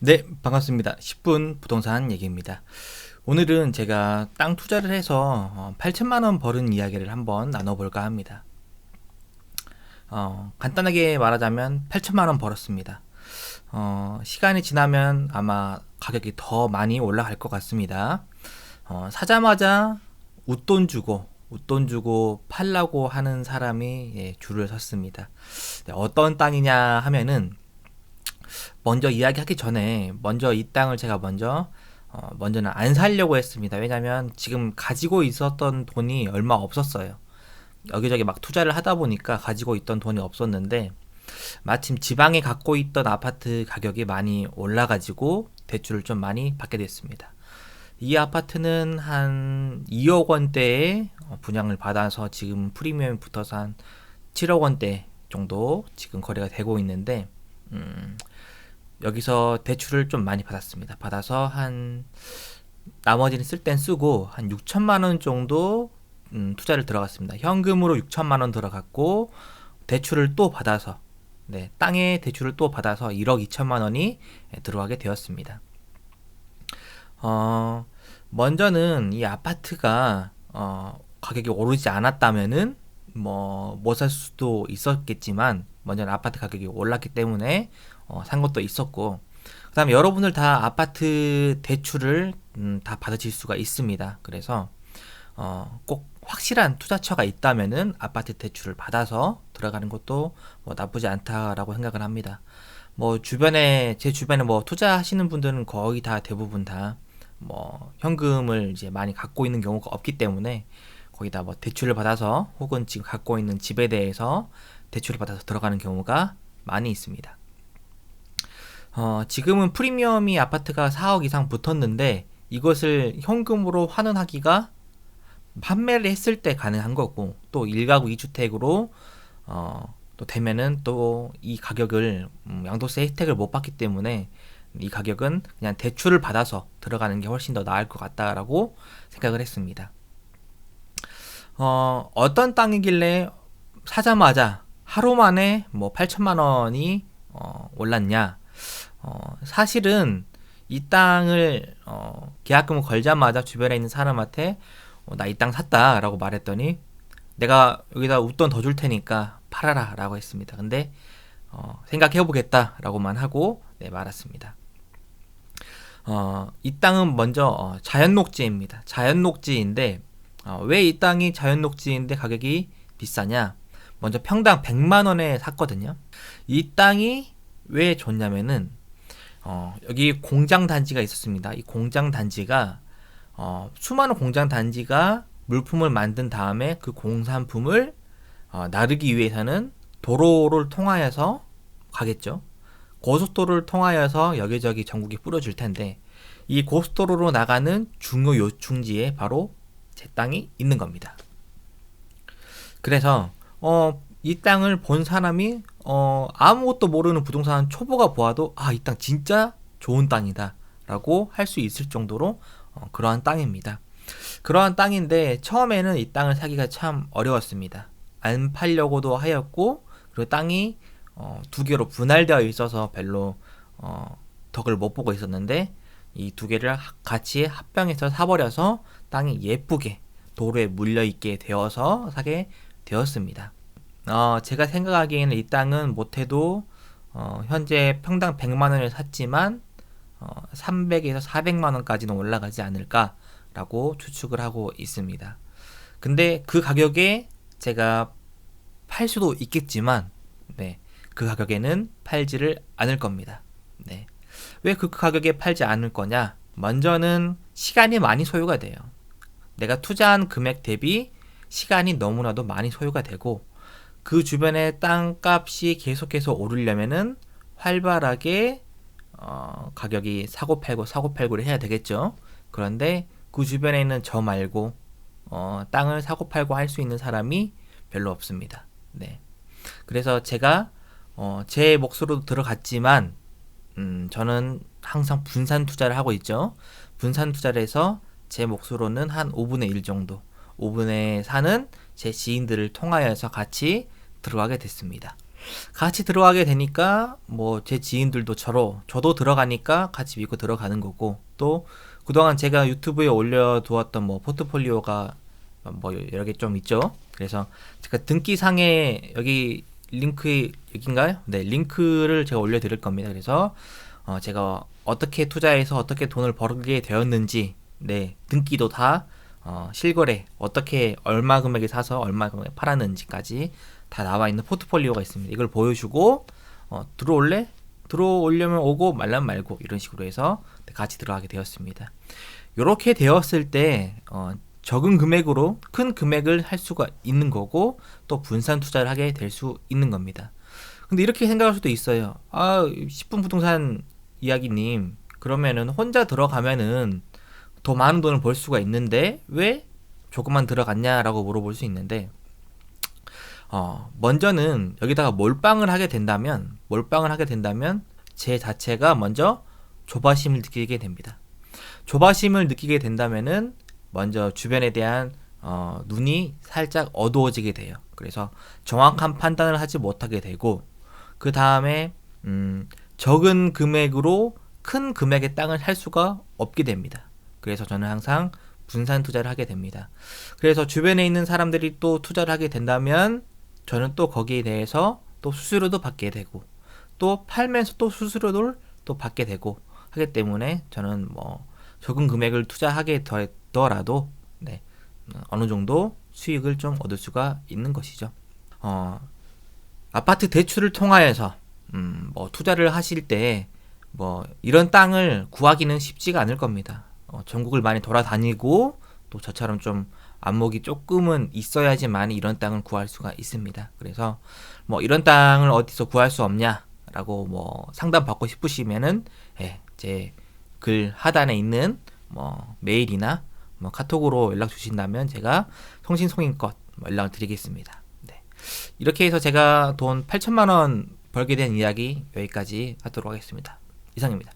네, 반갑습니다. 10분 부동산 얘기입니다. 오늘은 제가 땅 투자를 해서 8천만 원 벌은 이야기를 한번 나눠볼까 합니다. 간단하게 말하자면 8천만 원 벌었습니다. 시간이 지나면 아마 가격이 더 많이 올라갈 것 같습니다. 사자마자 웃돈 주고 팔라고 하는 사람이 줄을 섰습니다. 네, 어떤 땅이냐 하면은 먼저 이야기하기 전에 먼저 이 땅을 제가 먼저는 안 살려고 했습니다. 왜냐면 지금 가지고 있었던 돈이 얼마 없었어요. 여기저기 막 투자를 하다 보니까 가지고 있던 돈이 없었는데 마침 지방에 갖고 있던 아파트 가격이 많이 올라가지고 대출을 좀 많이 받게 됐습니다. 이 아파트는 한 2억 원대에 분양을 받아서 지금 프리미엄이 붙어서 한 7억 원대 정도 지금 거래가 되고 있는데 여기서 대출을 좀 많이 받았습니다. 받아서 한 나머지는 쓸 땐 쓰고 한 6천만 원 정도 투자를 들어갔습니다. 현금으로 6천만 원 들어갔고 대출을 또 받아서 땅에 대출을 또 받아서 1억 2천만 원이 들어가게 되었습니다. 먼저는 이 아파트가 가격이 오르지 않았다면은 뭐 못 살 수도 있었겠지만 먼저는 아파트 가격이 올랐기 때문에 산 것도 있었고 그다음에 여러분들 다 아파트 대출을 다 받으실 수가 있습니다. 그래서 꼭 확실한 투자처가 있다면은 아파트 대출을 받아서 들어가는 것도 뭐 나쁘지 않다라고 생각을 합니다. 뭐 제 주변에 뭐 투자하시는 분들은 거의 다 대부분 다 뭐 현금을 이제 많이 갖고 있는 경우가 없기 때문에 거의 다 뭐 대출을 받아서 혹은 지금 갖고 있는 집에 대해서 대출을 받아서 들어가는 경우가 많이 있습니다. 지금은 프리미엄이 아파트가 4억 이상 붙었는데 이것을 현금으로 환원하기가 판매를 했을 때 가능한 거고 또 1가구 2주택으로 또 되면은 또 이 가격을 양도세 혜택을 못 받기 때문에 이 가격은 그냥 대출을 받아서 들어가는 게 훨씬 더 나을 것 같다라고 생각을 했습니다. 어떤 땅이길래 사자마자 하루 만에 뭐 8천만 원이 올랐냐? 사실은 이 땅을 계약금을 걸자마자 주변에 있는 사람한테 나 이 땅 샀다라고 말했더니 내가 여기다 웃돈 더 줄 테니까 팔아라 라고 했습니다. 근데 생각해 보겠다라고만 하고 말았습니다. 이 땅은 먼저 자연녹지입니다. 자연녹지인데 왜 이 땅이 자연녹지인데 가격이 비싸냐? 먼저 평당 100만 원에 샀거든요. 이 땅이 왜 좋냐면은 여기 공장 단지가 있었습니다. 이 공장 단지가 수많은 공장 단지가 물품을 만든 다음에 그 공산품을 나르기 위해서는 도로를 통하여서 가겠죠. 고속도로를 통하여서 여기저기 전국에 뿌려질 텐데 이 고속도로로 나가는 중요 요충지에 바로 제 땅이 있는 겁니다. 그래서 이 땅을 본 사람이 아무것도 모르는 부동산 초보가 보아도 이 땅 진짜 좋은 땅이다 라고 할 수 있을 정도로 그러한 땅입니다. 그러한 땅인데 처음에는 이 땅을 사기가 참 어려웠습니다. 안 팔려고도 하였고 그리고 땅이 두 개로 분할되어 있어서 별로 덕을 못 보고 있었는데 이 두 개를 같이 합병해서 사버려서 땅이 예쁘게 도로에 물려있게 되어서 사게 되었습니다. 제가 생각하기에는 이 땅은 못해도 현재 평당 100만원을 샀지만 300에서 400만원까지는 올라가지 않을까라고 추측을 하고 있습니다. 근데 그 가격에 제가 팔 수도 있겠지만 그 가격에는 팔지를 않을 겁니다. 왜 그 가격에 팔지 않을 거냐? 먼저는 시간이 많이 소요가 돼요. 내가 투자한 금액 대비 시간이 너무나도 많이 소요가 되고 그 주변에 땅값이 계속해서 오르려면은 활발하게 가격이 사고팔고를 해야 되겠죠. 그런데 그 주변에 있는 저 말고 땅을 사고팔고 할 수 있는 사람이 별로 없습니다. 그래서 제가 제 몫으로 들어갔지만 저는 항상 분산 투자를 하고 있죠. 분산 투자를 해서 제 몫으로는 한 5분의 1 정도, 5분의 4는 제 지인들을 통하여서 같이 들어가게 됐습니다. 같이 들어가게 되니까 뭐 제 지인들도 저도 들어가니까 같이 믿고 들어가는 거고, 또 그동안 제가 유튜브에 올려두었던 뭐 포트폴리오가 뭐 여러 개 좀 있죠. 그래서 제가 등기상에 여기 링크 여긴가요? 네, 링크를 제가 올려드릴 겁니다. 그래서 제가 어떻게 투자해서 어떻게 돈을 벌게 되었는지, 네, 등기도 다 실거래 어떻게 얼마 금액에 사서 얼마 금액에 팔았는지까지 다 나와 있는 포트폴리오가 있습니다. 이걸 보여주고 들어올래? 들어오려면 오고 말라면 말고 이런 식으로 해서 같이 들어가게 되었습니다. 이렇게 되었을 때 적은 금액으로 큰 금액을 할 수가 있는 거고, 또 분산 투자를 하게 될 수 있는 겁니다. 근데 이렇게 생각할 수도 있어요. 10분 부동산 이야기님, 그러면은 혼자 들어가면은 더 많은 돈을 벌 수가 있는데 왜 조금만 들어갔냐라고 물어볼 수 있는데, 먼저는 여기다가 몰빵을 하게 된다면 제 자체가 먼저 조바심을 느끼게 됩니다. 조바심을 느끼게 된다면은 먼저 주변에 대한 눈이 살짝 어두워지게 돼요. 그래서 정확한 판단을 하지 못하게 되고, 그 다음에 적은 금액으로 큰 금액의 땅을 살 수가 없게 됩니다. 그래서 저는 항상 분산 투자를 하게 됩니다. 그래서 주변에 있는 사람들이 또 투자를 하게 된다면 저는 또 거기에 대해서 또 수수료도 받게 되고, 또 팔면서 또 수수료를 또 받게 되고 하기 때문에 저는 뭐 적은 금액을 투자하게 되더라도 네, 어느 정도 수익을 좀 얻을 수가 있는 것이죠. 아파트 대출을 통하여서 뭐 투자를 하실 때 뭐 이런 땅을 구하기는 쉽지가 않을 겁니다. 전국을 많이 돌아다니고 또 저처럼 좀 안목이 조금은 있어야지만 이런 땅을 구할 수가 있습니다. 그래서 뭐 이런 땅을 어디서 구할 수 없냐라고 뭐 상담 받고 싶으시면은 제 글 하단에 있는 뭐 메일이나 뭐 카톡으로 연락 주신다면 제가 성심성의껏 연락을 드리겠습니다. 네. 이렇게 해서 제가 돈 8천만 원 벌게 된 이야기 여기까지 하도록 하겠습니다. 이상입니다.